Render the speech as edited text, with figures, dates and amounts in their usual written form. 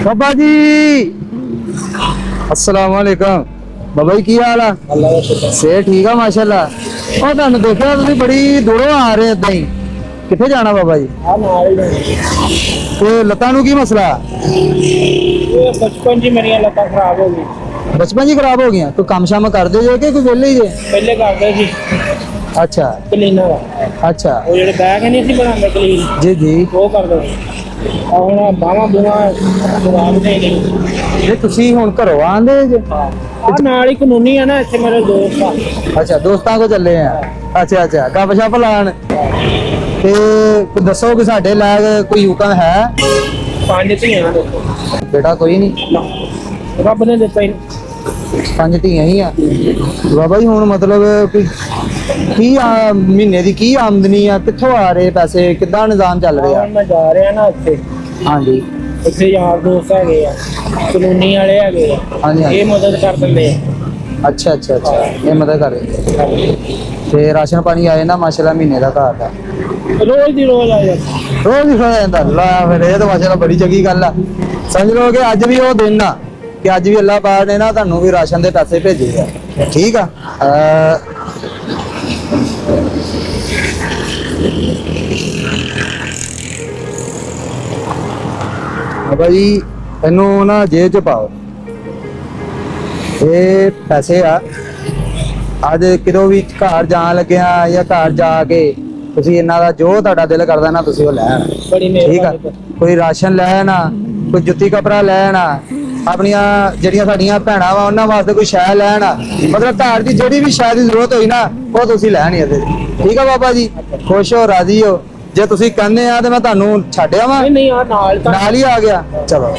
बाबा जी अस्सलाम वालेकुम। बाबा जी की हाल है? से ठीक है माशाल्लाह। और तुहानू देखिया तुसीं बड़ी दूरों आ रहे इदां ही, कित्थे जाना बाबा जी? ते लत्तां नू की मसला? बचपन जी मेरी लत्तां खराब हो गई। बचपन जी खराब हो गई? कोई काम शाम करदे जे कि कोई वेले ही जे? पहले करते सी अच्छा क्लीनर दा। अच्छा ਉਹ ਜਿਹੜੇ ਬੈਗ ਨਹੀਂ ਸੀ ਬਣਾਉਂਦੇ ਕਲੀਨ जी जी। ਉਹ ਕਰਦੇ ਸੀ। ਹੁਣ ਬਾਹਾਂ ਬੂਹਾਂ ਖਰਾਬ ਨੇ ਨਹੀਂ। ਜੇ ਤੁਸੀਂ ਹੁਣ ਘਰੋਂ ਆਂਦੇ ਜੇ? ਆ ਨਾਲ ਹੀ ਕਾਨੂੰਨੀ ਆ ਨਾ ਇੱਥੇ ਮੇਰੇ ਦੋਸਤ ਆ। अच्छा दोस्तां को चले हैं। अच्छा अच्छा गप शप लान ते दसो कि साडे लायक कोई हुक्म है? ਪੰਜ ਧੀਆਂ ਦੇਖੋ बेटा कोई नहीं, ਰੱਬ ਨੇ ਦਿੱਤਾ ਹੀ पंज ਧੀਆਂ ही आ बाबा जी। ਹੁਣ ਮਤਲਬ ਕੋਈ ਕੀ ਮਹੀਨੇ ਦੀ ਕੀ ਆਮਦਨੀ ਆ, ਕਿੱਥੋਂ ਆ ਰਹੇ ਪੈਸੇ, ਕਿੱਦਾਂ ਨਿਜ਼ਾਮ ਚੱਲ ਰਿਹਾ? ਹੁਣ ਮੈਂ ਜਾ ਰਿਹਾ ਨਾ ਉੱਥੇ, ਹਾਂਜੀ ਉੱਥੇ ਯਾਰ ਦੋਸਤ ਹੈਗੇ ਆ, ਕਾਨੂੰਨੀ ਵਾਲੇ ਹੈਗੇ ਆ, ਹਾਂਜੀ, ਹਾਂਜੀ। ਇਹ ਮਦਦ ਕਰ ਦਿੰਦੇ ਆ। ਅੱਛਾ ਅੱਛਾ ਅੱਛਾ, ਇਹ ਮਦਦ ਕਰ ਰਹੇ ਤੇ ਰਾਸ਼ਨ ਪਾਣੀ ਆਏ ਨਾ ਮਾਸ਼ਾਅੱਲਾ ਮਹੀਨੇ ਦਾ ਘਰ ਦਾ? ਰੋਜ਼ ਦੀ ਰੋਜ਼ ਆ ਜਾਂਦਾ। ਰੋਜ਼ ਹੀ ਹੋ ਜਾਂਦਾ। ਲਾ ਫਿਰ ਇਹ ਤਾਂ ਮਾਸ਼ਾਅੱਲਾ ਬੜੀ ਚੰਗੀ ਗੱਲ ਆ। ਸਮਝ ਲਓ ਕਿ ਅੱਜ ਵੀ ਉਹ ਦਿਨ ਆ ਕਿ ਅੱਜ ਵੀ ਅੱਲਾਹ ਪਾਕ ਨੇ ਨਾ ਤੁਹਾਨੂੰ ਵੀ ਰਾਸ਼ਨ ਦੇ ਪੈਸੇ ਭੇਜੇ ਆ। ਠੀਕ ਆ। ਬਾਬਾ ਜੀ ਇਹਨੂੰ ਨਾ ਜੇਬ 'ਚ ਪਾਓ। ਇਹ ਪੈਸੇ ਆ, ਅੱਜ ਕਿਦੋਂ ਵੀ ਘਰ ਜਾਣ ਲੱਗਿਆ ਜਾਂ ਘਰ ਜਾ ਕੇ ਤੁਸੀਂ ਇਹਨਾਂ ਦਾ ਜੋ ਤੁਹਾਡਾ ਦਿਲ ਕਰਦਾ ਨਾ ਤੁਸੀਂ ਉਹ ਲੈ ਆਣਾ। ਬੜੀ ਠੀਕ ਆ। ਮਿਹਰਬਾਨੀ। ਕੋਈ ਰਾਸ਼ਨ ਲੈ ਆਣਾ, ਕੋਈ ਜੁੱਤੀ ਕਪੜਾ ਲੈ ਆਣਾ, ਆਪਣੀਆਂ ਜਿਹੜੀਆਂ ਸਾਡੀਆਂ ਭੈਣਾਂ ਵਾ ਉਹਨਾਂ ਵਾਸਤੇ ਕੋਈ ਸ਼ੈ ਲੈ ਆਣਾ। ਮਤਲਬ ਘਰ ਦੀ ਜਿਹੜੀ ਵੀ ਸ਼ੈ ਦੀ ਜ਼ਰੂਰਤ ਹੋਈ ਨਾ ਉਹ ਤੁਸੀਂ ਲੈਣੀ ਇਹਦੇ। ਠੀਕ ਆ ਬਾਬਾ ਜੀ, ਖੁਸ਼ ਹੋ ਰਾਜ਼ੀ ਹੋ। ਜੇ ਤੁਸੀਂ ਕਹਿੰਦੇ ਆ ਤੇ ਮੈਂ ਤੁਹਾਨੂੰ ਛੱਡ ਆਵਾਂ? ਨਹੀਂ ਆ ਨਾਲ ਤਾਂ ਨਾਲ ਹੀ ਆ ਗਿਆ। ਚਲੋ।